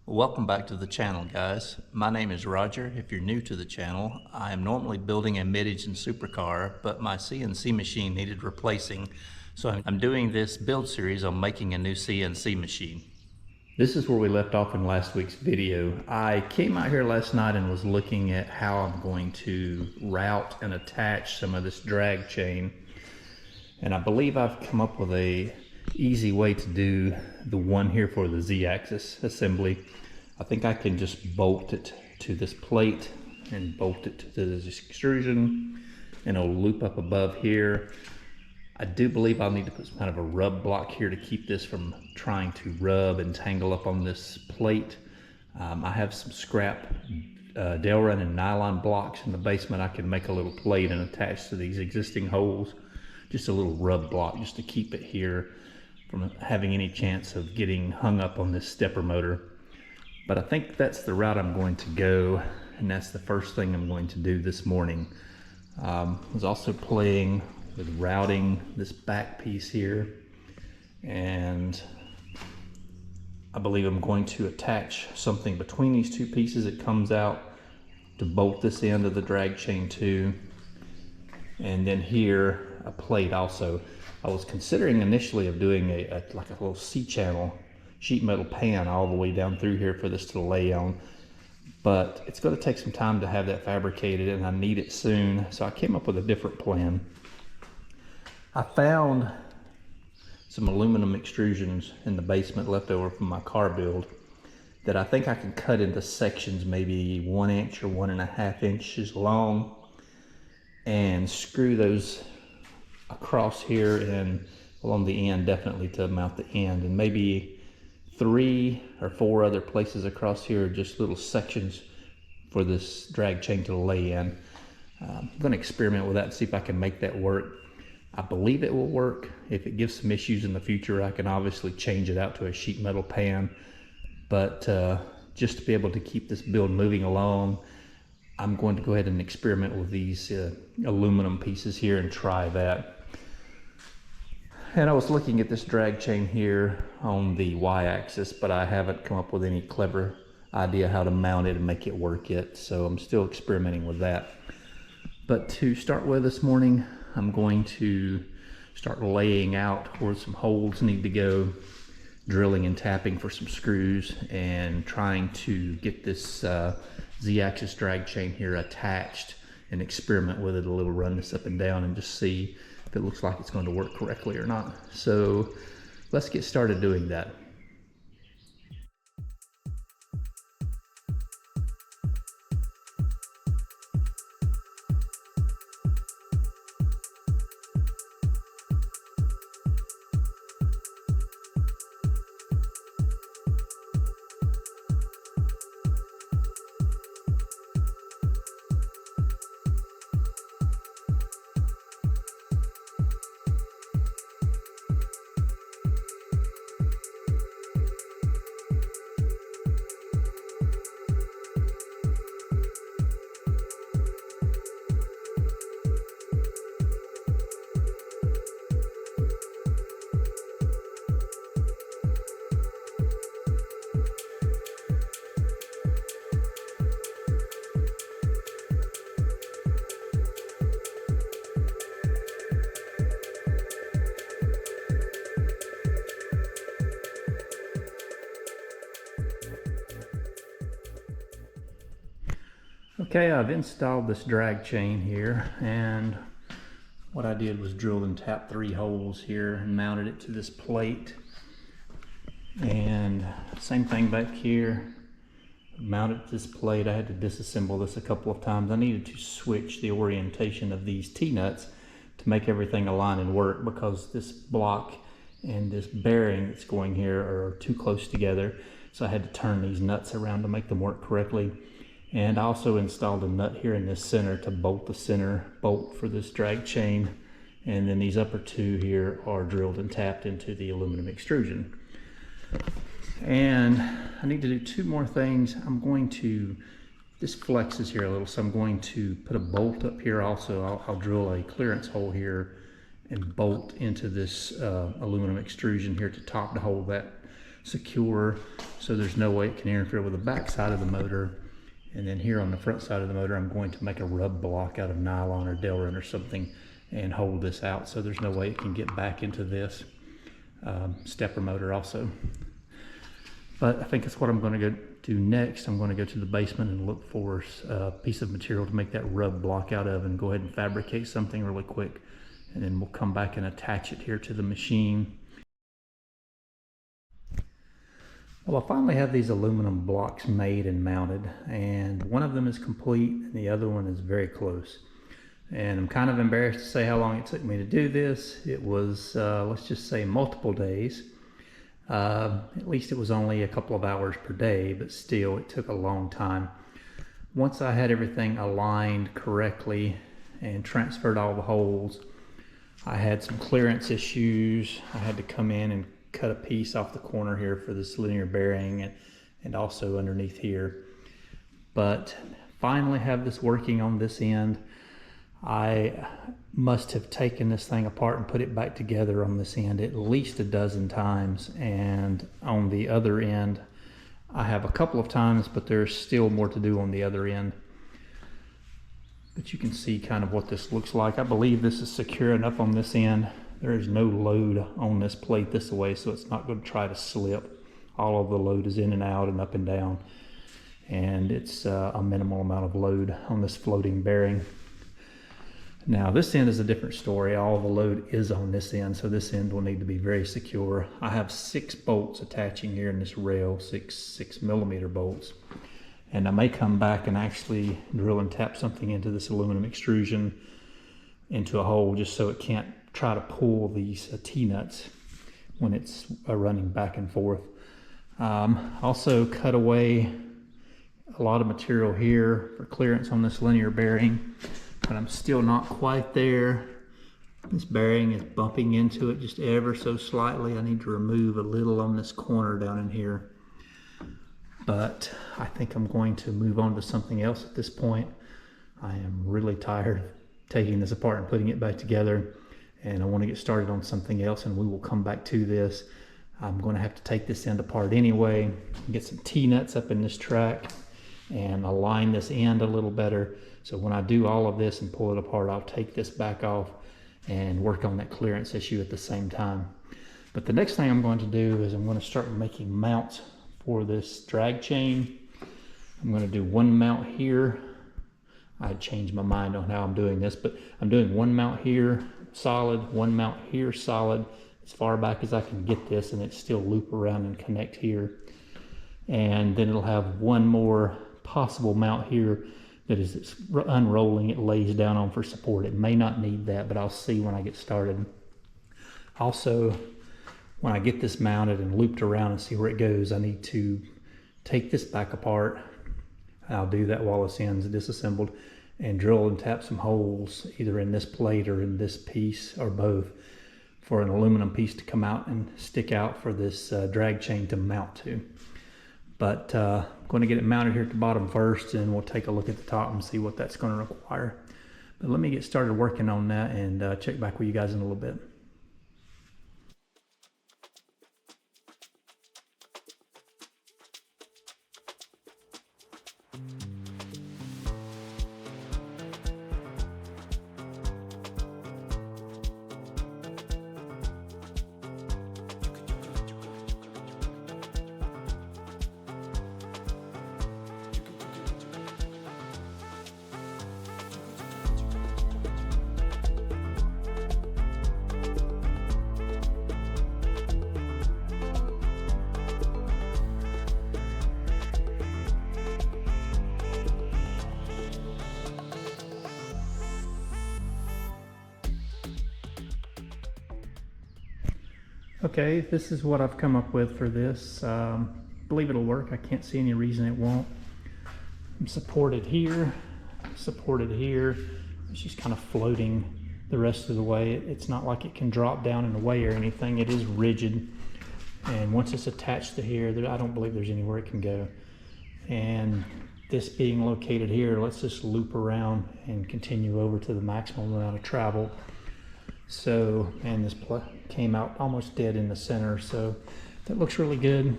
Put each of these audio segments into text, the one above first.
Welcome back to the channel, guys. My name is Roger. If you're new to the channel, I am normally building a mid-engine supercar, but my CNC machine needed replacing, so I'm doing this build series on making a new CNC machine. This is where we left off in last week's video. I came out here last night and was looking at how I'm going to route and attach some of this drag chain, and I believe I've come up with a easy way to do the one here for the Z-axis assembly. I think I can just bolt it to this plate and bolt it to this extrusion, and it'll loop up above here. I do believe I'll need to put some kind of a rub block here to keep this from trying to rub and tangle up on this plate. I have some scrap Delrin and nylon blocks in the basement. I can make a little plate and attach to these existing holes. Just a little rub block just to keep it here from having any chance of getting hung up on this stepper motor. But I think that's the route I'm going to go, and that's the first thing I'm going to do this morning. I was also playing with routing this back piece here, and I believe I'm going to attach something between these two pieces. It comes out to bolt this end of the drag chain to, and then here a plate also. I was considering initially of doing like a little C-channel sheet metal pan all the way down through here for this to lay on, but it's going to take some time to have that fabricated, and I need it soon, so I came up with a different plan. I found some aluminum extrusions in the basement left over from my car build that I think I can cut into sections maybe 1 inch or 1.5 inches long, and screw those across here and along the end, definitely to mount the end, and maybe 3 or 4 other places across here, just little sections for this drag chain to lay in. I'm going to experiment with that and see if I can make that work. I believe it will work. If it gives some issues in the future, I can obviously change it out to a sheet metal pan, but just to be able to keep this build moving along, I'm going to go ahead and experiment with these aluminum pieces here and try that. And I was looking at this drag chain here on the Y-axis, but I haven't come up with any clever idea how to mount it and make it work yet, so I'm still experimenting with that. But to start with this morning, I'm going to start laying out where some holes need to go, drilling and tapping for some screws, and trying to get this Z-axis drag chain here attached and experiment with it a little, run this up and down and just see if it looks like it's going to work correctly or not. So let's get started doing that. Okay, I've installed this drag chain here, and what I did was drill and tap 3 holes here and mounted it to this plate. And same thing back here, mounted this plate. I had to disassemble this a couple of times. I needed to switch the orientation of these T-nuts to make everything align and work, because this block and this bearing that's going here are too close together. So I had to turn these nuts around to make them work correctly. And I also installed a nut here in this center to bolt the center bolt for this drag chain. And then these upper 2 here are drilled and tapped into the aluminum extrusion. And I need to do 2 more things. I'm going to, this flexes here a little, so I'm going to put a bolt up here also. I'll drill a clearance hole here and bolt into this aluminum extrusion here to top to hold that secure, so there's no way it can interfere with the back side of the motor. And then here on the front side of the motor, I'm going to make a rub block out of nylon or Delrin or something and hold this out so there's no way it can get back into this stepper motor also. But I think that's what I'm going to go do next. I'm going to go to the basement and look for a piece of material to make that rub block out of and go ahead and fabricate something really quick. And then we'll come back and attach it here to the machine. Well, I finally have these aluminum blocks made and mounted, and one of them is complete and the other one is very close. And I'm kind of embarrassed to say how long it took me to do this. It was, let's just say, multiple days. At least it was only a couple of hours per day, but still it took a long time. Once I had everything aligned correctly and transferred all the holes, I had some clearance issues. I had to come in and cut a piece off the corner here for this linear bearing and also underneath here. But finally have this working on this end. I must have taken this thing apart and put it back together on this end at least a dozen times, and on the other end I have a couple of times, but there's still more to do on the other end. But you can see kind of what this looks like. I believe this is secure enough on this end. There is no load on this plate this way, so it's not going to try to slip. All of the load is in and out and up and down, and it's a minimal amount of load on this floating bearing. Now this end is a different story. All the load is on this end, so this end will need to be very secure. I have 6 bolts attaching here in this rail, 6mm bolts. And I may come back and actually drill and tap something into this aluminum extrusion into a hole just so it can't try to pull these T-nuts when it's running back and forth. Also cut away a lot of material here for clearance on this linear bearing, but I'm still not quite there. This bearing is bumping into it just ever so slightly. I need to remove a little on this corner down in here. But I think I'm going to move on to something else at this point. I am really tired of taking this apart and putting it back together, and I want to get started on something else, and we will come back to this. I'm going to have to take this end apart anyway, get some T-nuts up in this track and align this end a little better. So when I do all of this and pull it apart, I'll take this back off and work on that clearance issue at the same time. But the next thing I'm going to do is I'm going to start making mounts for this drag chain. I'm going to do one mount here. I changed my mind on how I'm doing this, but I'm doing one mount here solid, one mount here solid, as far back as I can get this, and it still loop around and connect here. And then it'll have one more possible mount here that is it's unrolling, it lays down on for support. It may not need that, but I'll see when I get started. Also, when I get this mounted and looped around and see where it goes, I need to take this back apart. I'll do that while this end's disassembled, and drill and tap some holes either in this plate or in this piece or both for an aluminum piece to come out and stick out for this drag chain to mount to. But I'm going to get it mounted here at the bottom first, and we'll take a look at the top and see what that's going to require. But let me get started working on that and check back with you guys in a little bit. Okay, this is what I've come up with for this. Believe it'll work. I can't see any reason it won't. I'm supported here, supported here. It's just kind of floating the rest of the way. It's not like it can drop down in a way or anything. It is rigid. And once it's attached to here, I don't believe there's anywhere it can go. And this being located here, let's just loop around and continue over to the maximum amount of travel. So, and this came out almost dead in the center, so That looks really good.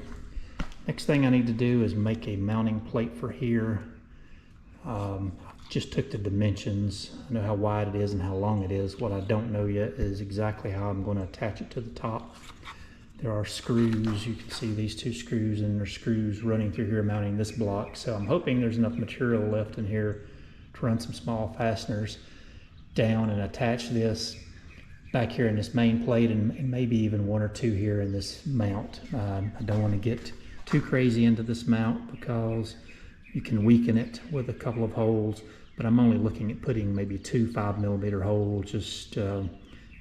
Next thing I need to do is make a mounting plate for here. Just took the dimensions. I know how wide it is and how long it is. What I don't know yet is exactly how I'm going to attach it to the top. There are screws. You can see these 2 screws, and there's screws running through here mounting this block. So I'm hoping there's enough material left in here to run some small fasteners down and attach this back here in this main plate, and maybe even 1 or 2 here in this mount. I don't want to get too crazy into this mount because you can weaken it with a couple of holes, but I'm only looking at putting maybe 2 5mm holes, just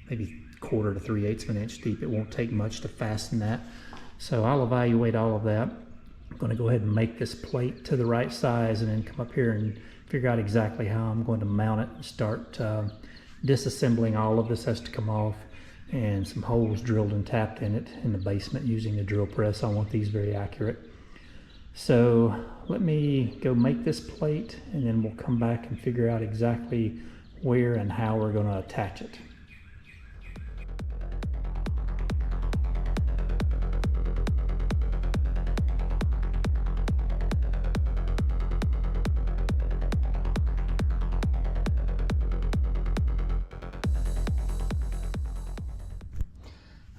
maybe 1/4 to 3/8 of an inch deep. It won't take much to fasten that. So I'll evaluate all of that. I'm going to go ahead and make this plate to the right size and then come up here and figure out exactly how I'm going to mount it and start disassembling. All of this has to come off, and some holes drilled and tapped in it in the basement using the drill press. I want these very accurate. So let me go make this plate, and then we'll come back and figure out exactly where and how we're going to attach it.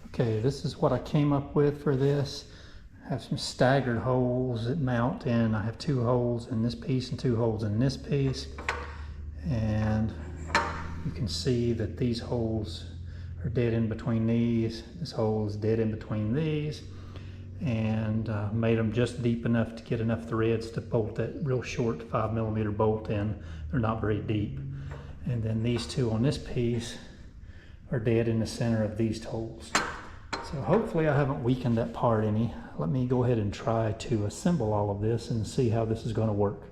Okay, this is what I came up with for this. I have some staggered holes that mount in. I have 2 holes in this piece and 2 holes in this piece. And you can see that these holes are dead in between these. This hole is dead in between these. And made them just deep enough to get enough threads to bolt that real short 5mm bolt in. They're not very deep. And then these 2 on this piece are dead in the center of these holes. So hopefully I haven't weakened that part any. Let me go ahead and try to assemble all of this and see how this is going to work.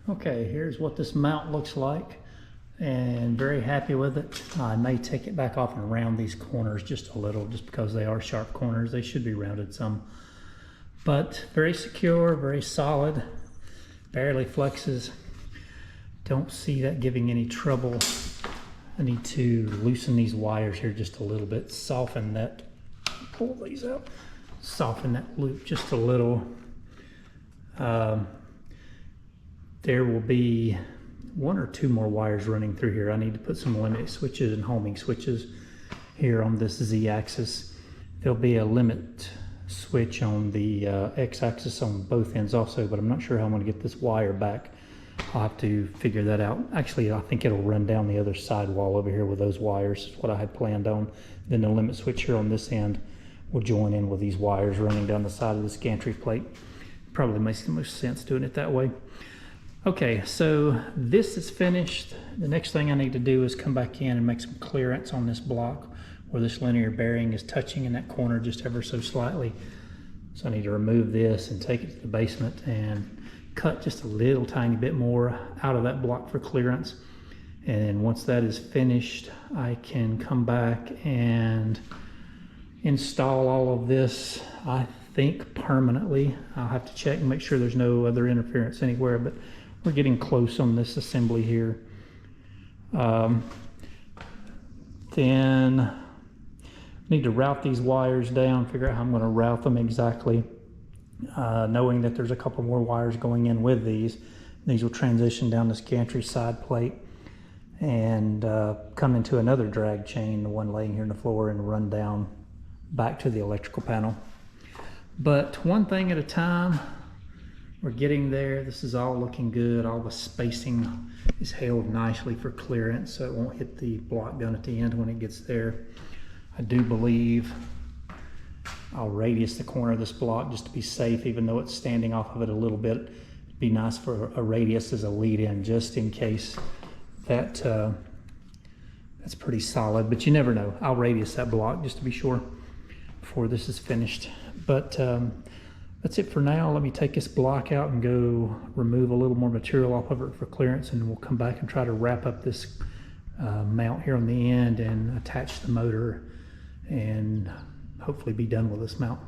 Okay, here's what this mount looks like, and very happy with it. I may take it back off and round these corners just a little, just because they are sharp corners. They should be rounded some, but very secure, very solid, barely flexes. Don't see that giving any trouble. I need to loosen these wires here just a little bit, soften that, pull these out, soften that loop just a little. There will be 1 or 2 more wires running through here. I need to put some limit switches and homing switches here on this Z-axis. There'll be a limit switch on the X-axis on both ends also, but I'm not sure how I'm going to get this wire back. I'll have to figure that out. Actually, I think it'll run down the other side wall over here with those wires, is what I had planned on. Then the limit switch here on this end will join in with these wires running down the side of this gantry plate. Probably makes the most sense doing it that way. Okay, so this is finished. The next thing I need to do is come back in and make some clearance on this block where this linear bearing is touching in that corner just ever so slightly. So I need to remove this and take it to the basement and cut just a little tiny bit more out of that block for clearance. And once that is finished, I can come back and install all of this, I think permanently. I'll have to check and make sure there's no other interference anywhere, but we're getting close on this assembly here. Then need to route these wires down, figure out how I'm going to route them exactly, knowing that there's a couple more wires going in with these. These will transition down this gantry side plate and come into another drag chain, the one laying here on the floor, and run down back to the electrical panel. But one thing at a time. We're getting there. This is all looking good. All the spacing is held nicely for clearance, so it won't hit the block down at the end when it gets there. I do believe I'll radius the corner of this block just to be safe, even though it's standing off of it a little bit. It'd be nice for a radius as a lead-in, just in case that That's pretty solid, but you never know. I'll radius that block just to be sure before this is finished. But that's it for now. Let me take this block out and go remove a little more material off of it for clearance, and we'll come back and try to wrap up this mount here on the end and attach the motor and hopefully be done with this mount.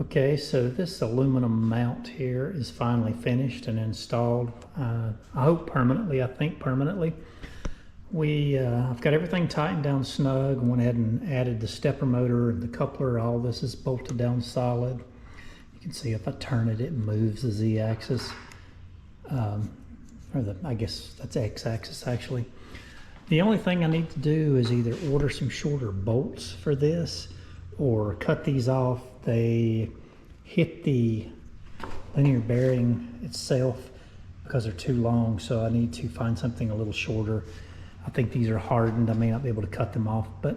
Okay, so this aluminum mount here is finally finished and installed. I hope permanently, I think permanently. I've got everything tightened down snug, went ahead and added the stepper motor and the coupler. All this is bolted down solid. You can see if I turn it, it moves the Z-axis. I guess that's X-axis actually. The only thing I need to do is either order some shorter bolts for this or cut these off. They hit the linear bearing itself because they're too long, so I need to find something a little shorter. I think these are hardened. I may not be able to cut them off, but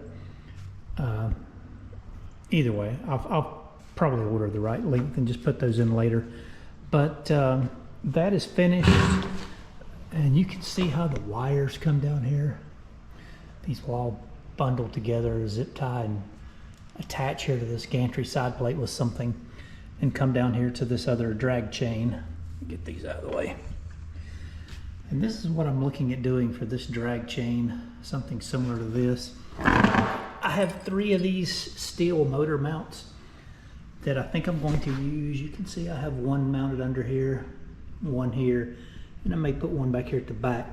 either way, I'll probably order the right length and just put those in later. But that is finished, and you can see how the wires come down here. These will all bundle together, zip tie, and attach here to this gantry side plate with something and come down here to this other drag chain. Get these out of the way. And this is what I'm looking at doing for this drag chain, something similar to this. I have 3 of these steel motor mounts that I think I'm going to use. You can see I have one mounted under here, one here, and I may put one back here at the back.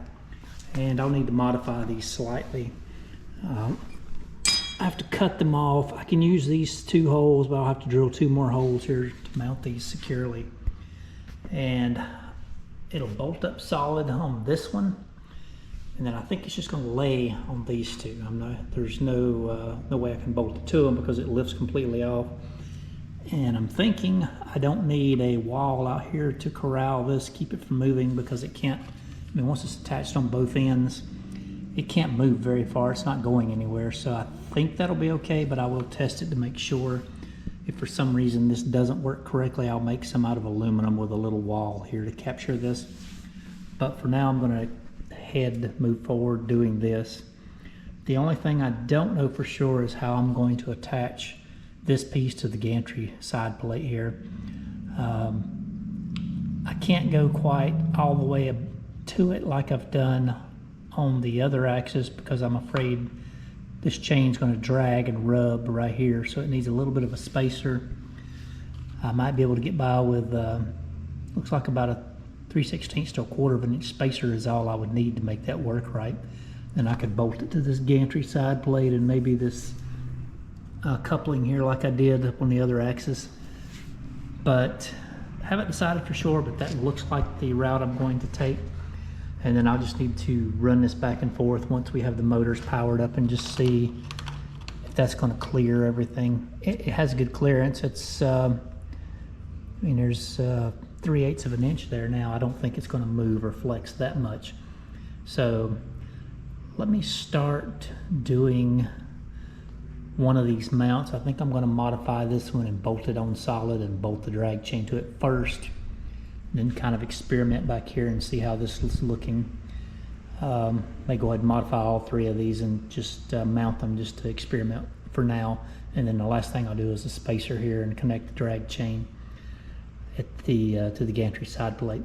And I'll need to modify these slightly. I have to cut them off. I can use these 2 holes, but I'll have to drill 2 more holes here to mount these securely. And it'll bolt up solid on this one. And then I think it's just gonna lay on these 2. There's no way I can bolt it to them because it lifts completely off. And I'm thinking I don't need a wall out here to corral this, keep it from moving, because it can't, once it's attached on both ends, it can't move very far. It's not going anywhere. So I think that'll be okay, but I will test it to make sure. If for some reason this doesn't work correctly, I'll make some out of aluminum with a little wall here to capture this. But for now, I'm gonna move forward doing this. The only thing I don't know for sure is how I'm going to attach this piece to the gantry side plate here. I can't go quite all the way to it like I've done on the other axis because I'm afraid this chain's going to drag and rub right here, so it needs a little bit of a spacer. I might be able to get by with looks like about a 3/16 to a 1/4 of an inch spacer is all I would need to make that work right. Then I could bolt it to this gantry side plate and maybe this coupling here like I did up on the other axis. But I haven't decided for sure, but that looks like the route I'm going to take. And then I'll just need to run this back and forth once we have the motors powered up and just see if that's going to clear everything. It has good clearance. It's, there's 3/8 of an inch there now. I don't think it's going to move or flex that much. So let me start doing one of these mounts. I think I'm going to modify this one and bolt it on solid and bolt the drag chain to it first. Then kind of experiment back here and see how this is looking. May go ahead and modify all 3 of these and just mount them just to experiment for now. And then the last thing I'll do is a spacer here and connect the drag chain at the to the gantry side plate.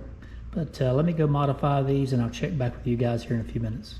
But let me go modify these and I'll check back with you guys here in a few minutes.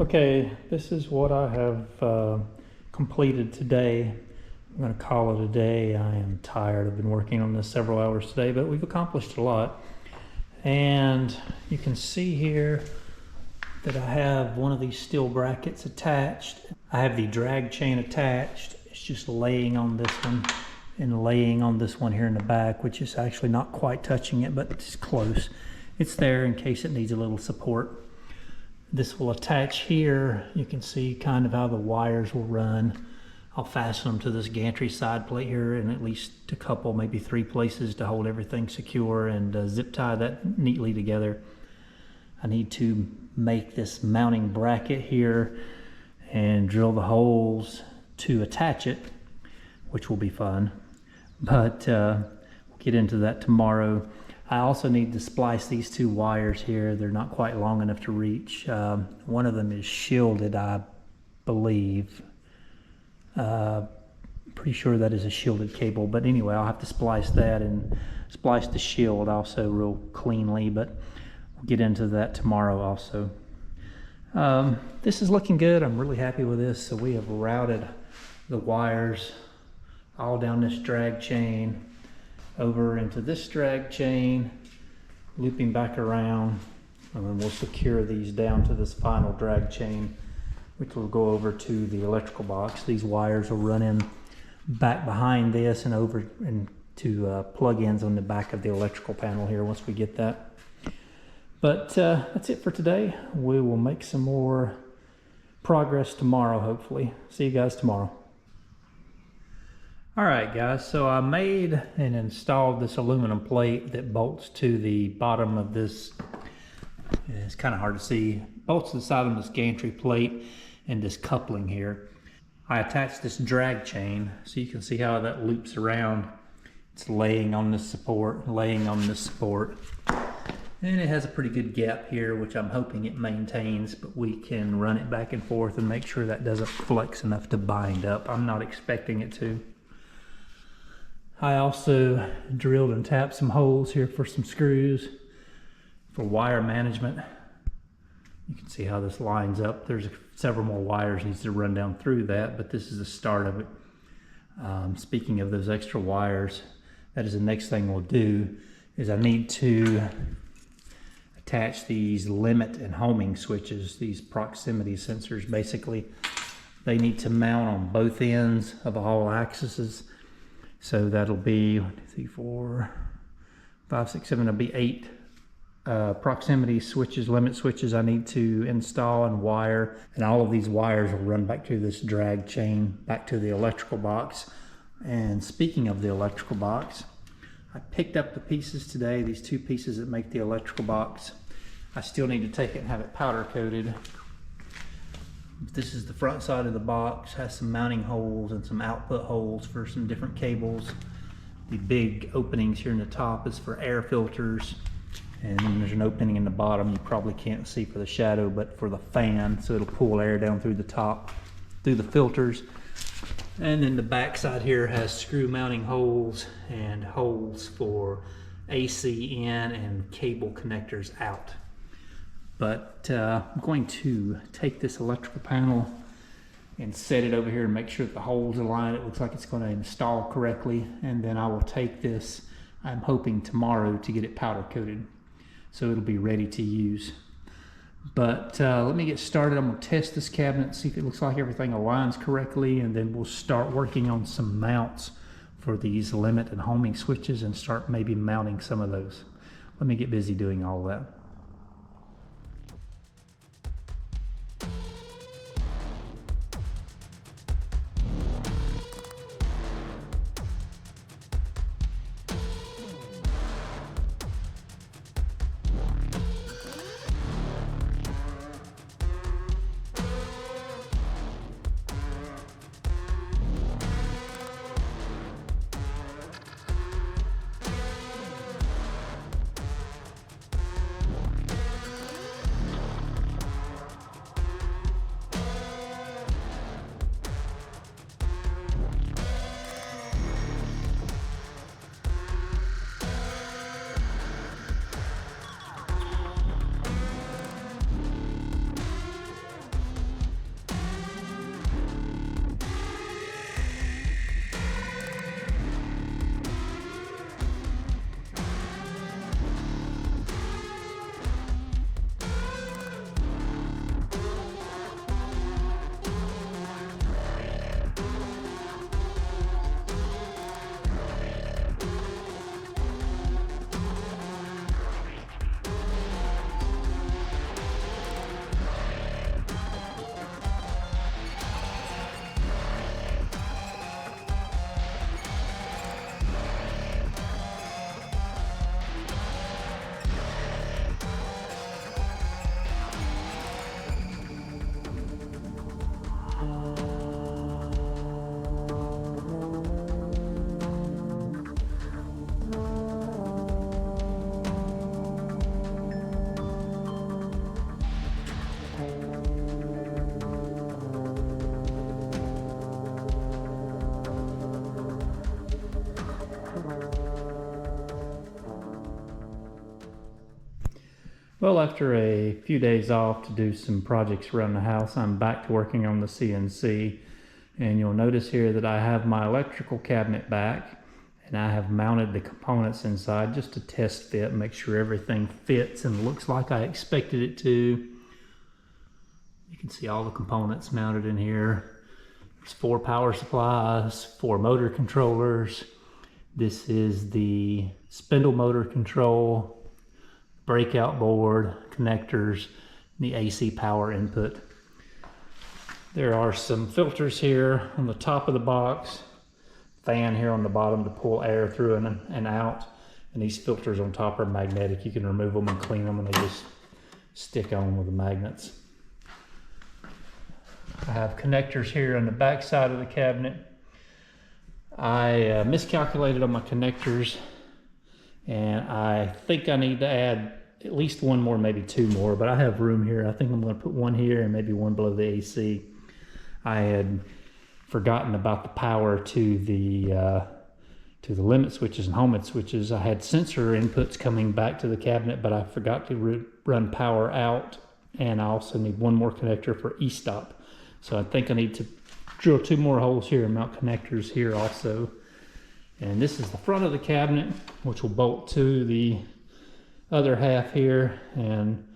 Okay, this is what I have completed today. I'm going to call it a day. I am tired. I've been working on this several hours today, but we've accomplished a lot. And you can see here that I have one of these steel brackets attached. I have the drag chain attached. It's just laying on this one and laying on this one here in the back, which is actually not quite touching it, but it's close. It's there in case it needs a little support. This will attach here. You can see kind of how the wires will run. I'll fasten them to this gantry side plate here in at least a couple, maybe 3 places to hold everything secure, and zip tie that neatly together. I need to make this mounting bracket here and drill the holes to attach it, which will be fun. But we'll get into that tomorrow. I also need to splice these 2 wires here. They're not quite long enough to reach. One of them is shielded, I believe. Pretty sure that is a shielded cable. But anyway, I'll have to splice that and splice the shield also real cleanly. But we'll get into that tomorrow also. This is looking good. I'm really happy with this. So we have routed the wires all down this drag chain, over into this drag chain, looping back around, and then we'll secure these down to this final drag chain, which will go over to the electrical box. These wires will run in back behind this and over into plug-ins on the back of the electrical panel here once we get that. But that's it for today. We will make some more progress tomorrow, hopefully. See you guys tomorrow. Alright guys, so I made and installed this aluminum plate that bolts to the bottom of this, it's kind of hard to see, bolts to the side of this gantry plate and this coupling here. I attached this drag chain so you can see how that loops around. It's laying on this support, laying on this support. And it has a pretty good gap here, which I'm hoping it maintains, but we can run it back and forth and make sure that doesn't flex enough to bind up. I'm not expecting it to. I also drilled and tapped some holes here for some screws for wire management. You can see how this lines up. There's several more wires needs to run down through that, but this is the start of it. Speaking of those extra wires, that is the next thing we'll do, is I need to attach these limit and homing switches, these proximity sensors. Basically, they need to mount on both ends of all axes. So that'll be 1, 2, 3, 4, 5, 6, 7. That'll be 8 proximity switches, limit switches I need to install and wire. And all of these wires will run back to this drag chain, back to the electrical box. And speaking of the electrical box, I picked up the pieces today, these 2 pieces that make the electrical box. I still need to take it and have it powder coated. This is the front side of the box, has some mounting holes and some output holes for some different cables. The big openings here in the top is for air filters, and then there's an opening in the bottom you probably can't see for the shadow, but for the fan, so it'll pull air down through the top through the filters. And then the back side here has screw mounting holes and holes for AC in and cable connectors out. But I'm going to take this electrical panel and set it over here and make sure that the holes align. It looks like it's going to install correctly, and then I will take this, I'm hoping tomorrow, to get it powder coated so it'll be ready to use. But let me get started. I'm going to test this cabinet, see if it looks like everything aligns correctly, and then we'll start working on some mounts for these limit and homing switches and start maybe mounting some of those. Let me get busy doing all that. Well, after a few days off to do some projects around the house, I'm back to working on the CNC. And you'll notice here that I have my electrical cabinet back, and I have mounted the components inside just to test fit, make sure everything fits and looks like I expected it to. You can see all the components mounted in here. There's 4 power supplies, 4 motor controllers. This is the spindle motor control, breakout board, connectors, and the AC power input. There are some filters here on the top of the box, fan here on the bottom to pull air through and out, and these filters on top are magnetic. You can remove them and clean them, and they just stick on with the magnets. I have connectors here on the back side of the cabinet. I miscalculated on my connectors, and I think I need to add at least 1 more, maybe 2 more, but I have room here. I think I'm going to put 1 here and maybe 1 below the AC. I had forgotten about the power to the limit switches and homing switches. I had sensor inputs coming back to the cabinet, but I forgot to run power out, and I also need 1 more connector for e-stop. So I think I need to drill 2 more holes here and mount connectors here also. And this is the front of the cabinet, which will bolt to the other half here. And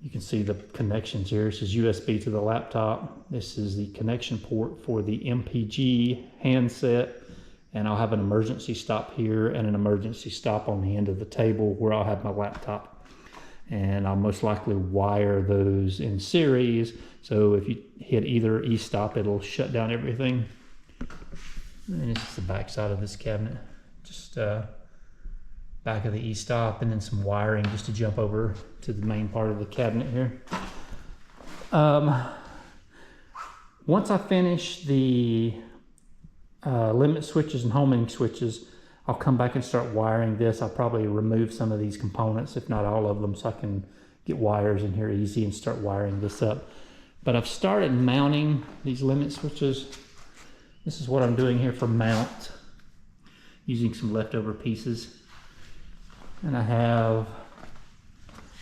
you can see the connections here. This is USB to the laptop. This is the connection port for the MPG handset. And I'll have an emergency stop here and an emergency stop on the end of the table where I'll have my laptop. And I'll most likely wire those in series. So if you hit either e-stop, it'll shut down everything. And this is the back side of this cabinet. Just back of the e-stop, and then some wiring just to jump over to the main part of the cabinet here. Once I finish the limit switches and homing switches, I'll come back and start wiring this. I'll probably remove some of these components, if not all of them, so I can get wires in here easy and start wiring this up. But I've started mounting these limit switches. This is what I'm doing here for mount, using some leftover pieces. And I have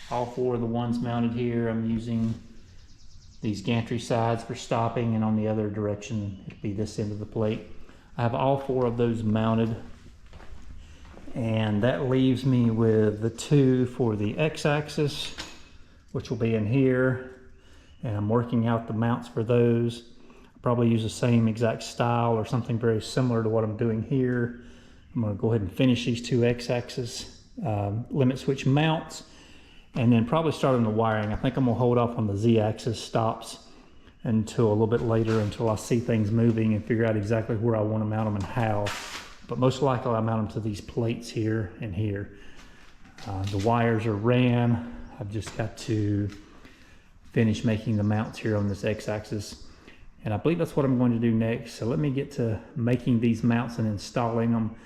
all 4 of the ones mounted here. I'm using these gantry sides for stopping, and on the other direction, it'll be this end of the plate. I have all 4 of those mounted, and that leaves me with the 2 for the x-axis, which will be in here. And I'm working out the mounts for those. I'll probably use the same exact style or something very similar to what I'm doing here. I'm going to go ahead and finish these 2 x-axis limit switch mounts, and then probably start on the wiring. I think I'm going to hold off on the z-axis stops until a little bit later, until I see things moving and figure out exactly where I want to mount them and how. But most likely I'll mount them to these plates here and here. The wires are ran. I've just got to finish making the mounts here on this x-axis, and I believe that's what I'm going to do next. So let me get to making these mounts and installing them.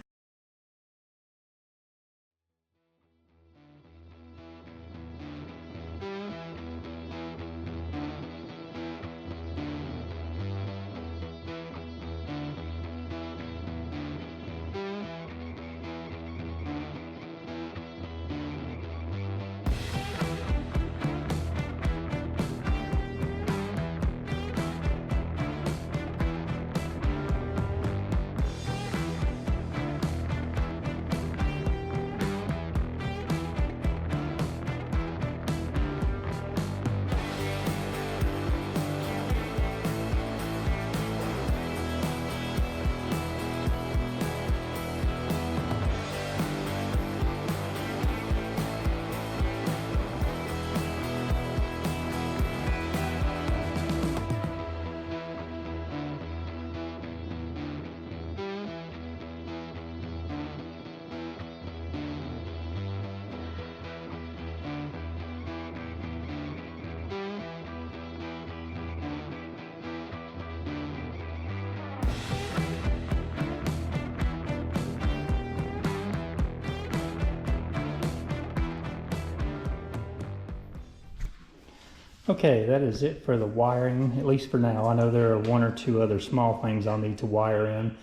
Okay, that is it for the wiring, at least for now. I know there are one or two other small things I'll need to wire in,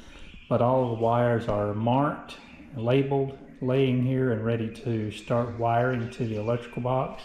but all of the wires are marked, labeled, laying here and ready to start wiring to the electrical box.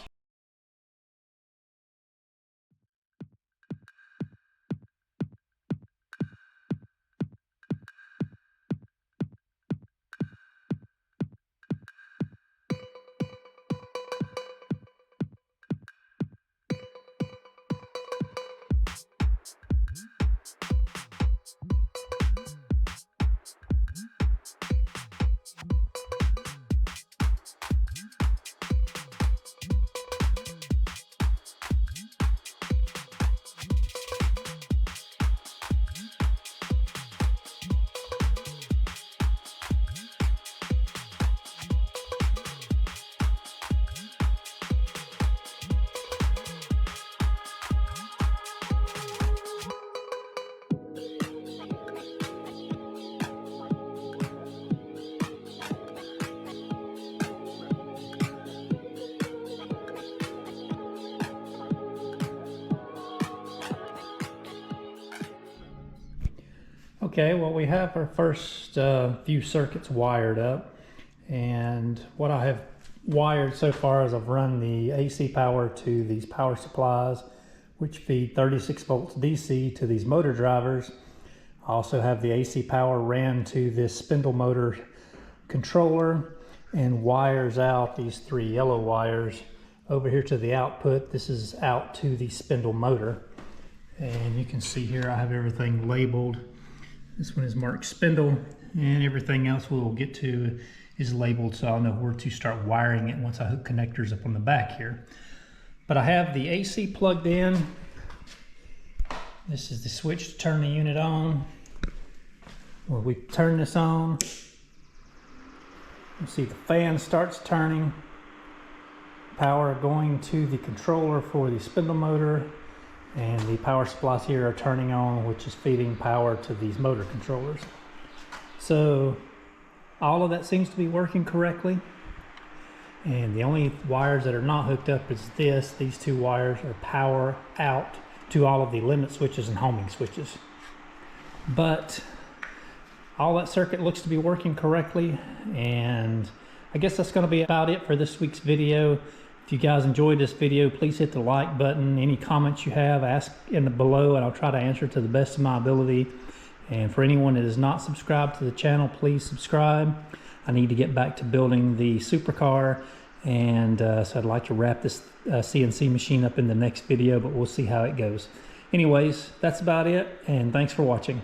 Okay, well, we have our first few circuits wired up, and what I have wired so far is I've run the AC power to these power supplies, which feed 36 volts DC to these motor drivers. I also have the AC power ran to this spindle motor controller and wires out these 3 yellow wires over here to the output. This is out to the spindle motor, and you can see here I have everything labeled. This one is marked spindle, and everything else we'll get to is labeled, so I'll know where to start wiring it once I hook connectors up on the back here. But I have the AC plugged in. This is the switch to turn the unit on. When we turn this on, you see the fan starts turning. Power going to the controller for the spindle motor, and the power supplies here are turning on, which is feeding power to these motor controllers. So all of that seems to be working correctly, and the only wires that are not hooked up is these 2 wires are power out to all of the limit switches and homing switches. But all that circuit looks to be working correctly, and I guess that's going to be about it for this week's video. If you guys enjoyed this video, please hit the like button. Any comments you have, ask in the below, and I'll try to answer to the best of my ability. And for anyone that is not subscribed to the channel, please subscribe. I need to get back to building the Supercar, and so I'd like to wrap this CNC machine up in the next video, but we'll see how it goes. Anyways, that's about it, and thanks for watching.